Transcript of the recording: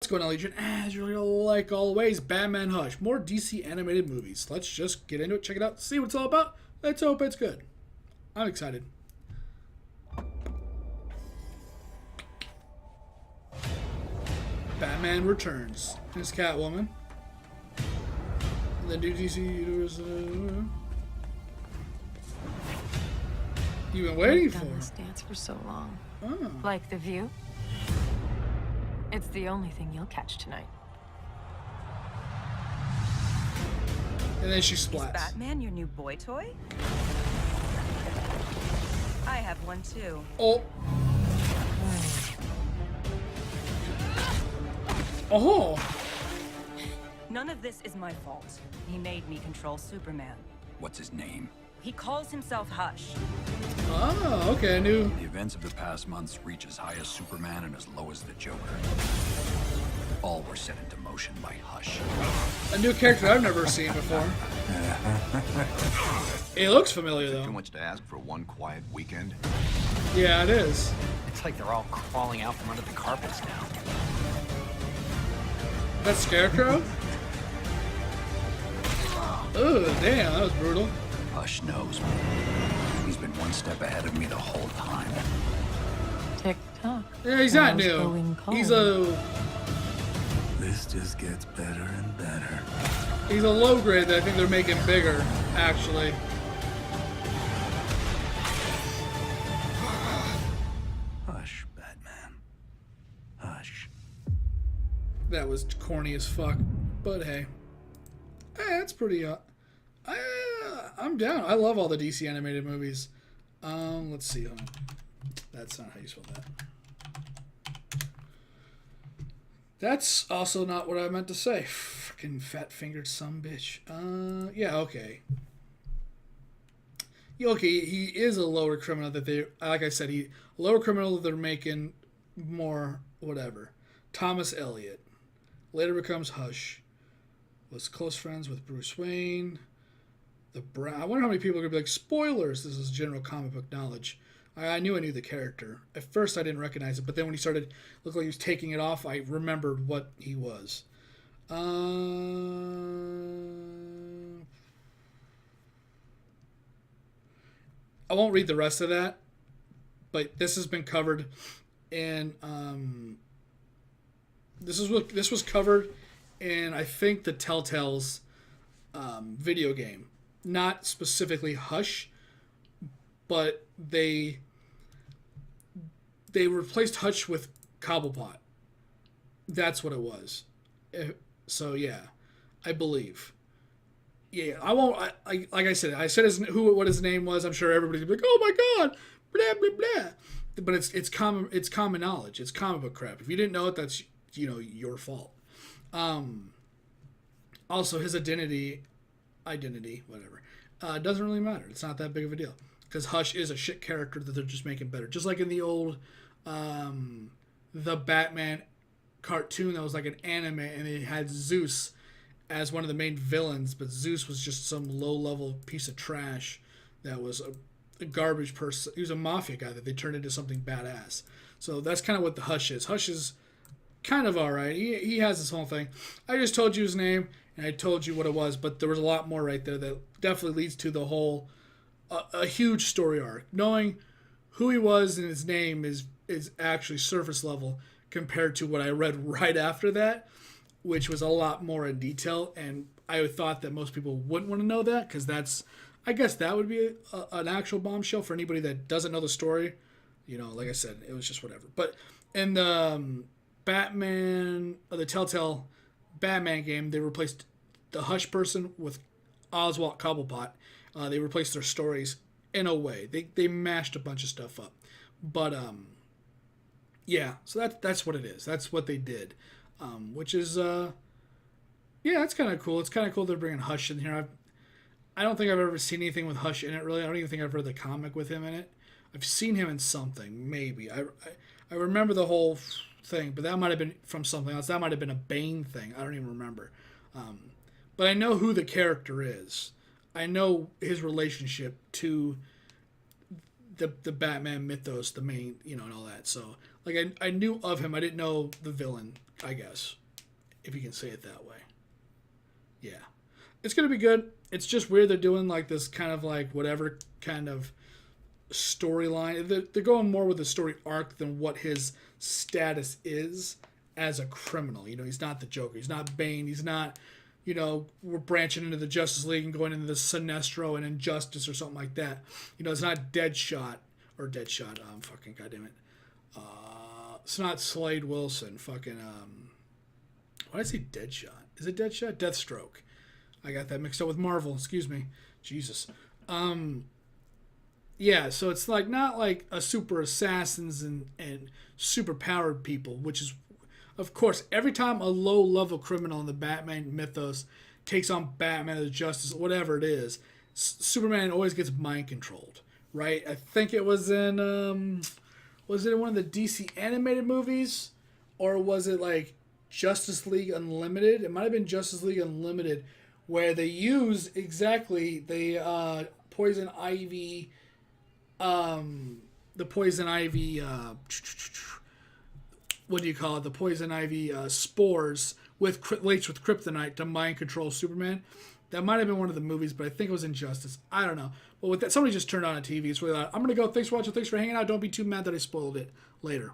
going on, Legion? As you're gonna like always, Batman Hush. More DC animated movies. Let's just get into it, check it out, see what it's all about. Let's hope it's good. I'm excited. Batman Returns. There's Catwoman. And then DC Universe. You've been waiting for this dance for so long. Oh. Like the view? It's the only thing you'll catch tonight. And then she Is splats. Batman your new boy toy? I have one too. Oh. Oh. None of this is my fault. He made me control Superman. What's his name? He calls himself Hush. Oh, okay, I knew. The events of the past months reach as high as Superman and as low as the Joker. All were set into motion by Hush. A new character I've never seen before. It looks familiar, Is it though. too much to ask for one quiet weekend? Yeah, it is. It's like they're all crawling out from under the carpets now. That Scarecrow? Oh, damn, that was brutal. Hush knows me. He's been one step ahead of me the whole time. Tick tock. Yeah, he's not Arrows new. going cold. He's a This just gets better and better. low grade that I think they're making bigger, actually. Hush, Batman. Hush. That was corny as fuck, but hey, that's pretty. I'm down. I love all the DC animated movies. Let's see. That's not how you spell that. That's also not what I meant to say. Freaking fat-fingered sumbitch. Yeah, okay. Yeah, okay, he is a lower criminal that they, like I said, a lower criminal that they're making more whatever. Thomas Elliot later becomes Hush. Was close friends with Bruce Wayne. I wonder how many people are gonna be like, spoilers. This is general comic book knowledge. I knew the character. At first, I didn't recognize it, but then when he started looked like he was taking it off, I remembered what he was. I won't read the rest of that, but this has been covered in. This was covered in, I think, the Telltale's video game, not specifically Hush, but they replaced Hush with Cobblepot. That's what it was. So yeah, I believe. Yeah, I won't. Like I said what his name was. I'm sure everybody's gonna be like, oh my god, blah blah blah. But it's common knowledge. It's comic book crap. If you didn't know it, that's your fault. Also, his identity, whatever, doesn't really matter. It's not that big of a deal because Hush is a shit character that they're just making better. Just like in the old, the Batman cartoon that was like an anime, and they had Zeus as one of the main villains, but Zeus was just some low-level piece of trash that was a garbage person. He was a mafia guy that they turned into something badass. So that's kind of what the Hush is. Hush is kind of all right. He has this whole thing. I just told you his name, and I told you what it was, but there was a lot more right there that definitely leads to the whole, a huge story arc. Knowing who he was and his name is actually surface level compared to what I read right after that, which was a lot more in detail, and I thought that most people wouldn't want to know that, because I guess that would be an actual bombshell for anybody that doesn't know the story. Like I said, it was just whatever. But in the the Telltale Batman game, they replaced the Hush person with Oswald Cobblepot. They replaced their stories in a way. They mashed a bunch of stuff up. But, yeah, so that's what it is. That's what they did. Which is, that's kind of cool. It's kind of cool they're bringing Hush in here. I don't think I've ever seen anything with Hush in it, really. I don't even think I've read the comic with him in it. I've seen him in something, maybe. I remember the whole thing, but that might have been from something else. That might have been a Bane thing. I don't even remember. But I know who the character is. I know his relationship to the Batman mythos, the main, and all that. So, like, I knew of him. I didn't know the villain I guess, if you can say it that way. Yeah. It's going to be good. It's just weird they're doing like this kind of like whatever kind of storyline. They're going more with a story arc than what his status is as a criminal. You know, he's not the Joker. He's not Bane. He's not, you know, we're branching into the Justice League and going into the Sinestro and Injustice or something like that. You know, it's not Deadshot. Fucking goddamn it. It's not Slade Wilson. Fucking, why did I say Deadshot? Is it Deadshot? Deathstroke. I got that mixed up with Marvel. Excuse me. Jesus. Yeah, so it's like not like a super assassins and super powered people, which is, of course, every time a low level criminal in the Batman mythos takes on Batman or the Justice, whatever it is, Superman always gets mind controlled, right? I think it was in was it in one of the DC animated movies, or was it like Justice League Unlimited? It might have been Justice League Unlimited, where they use exactly the poison ivy. The poison ivy, what do you call it? The poison ivy spores laced with kryptonite to mind control Superman. That might have been one of the movies, but I think it was Injustice. I don't know. But with that, somebody just turned on a TV. It's really loud. I'm gonna go. Thanks for watching. Thanks for hanging out. Don't be too mad that I spoiled it. Later.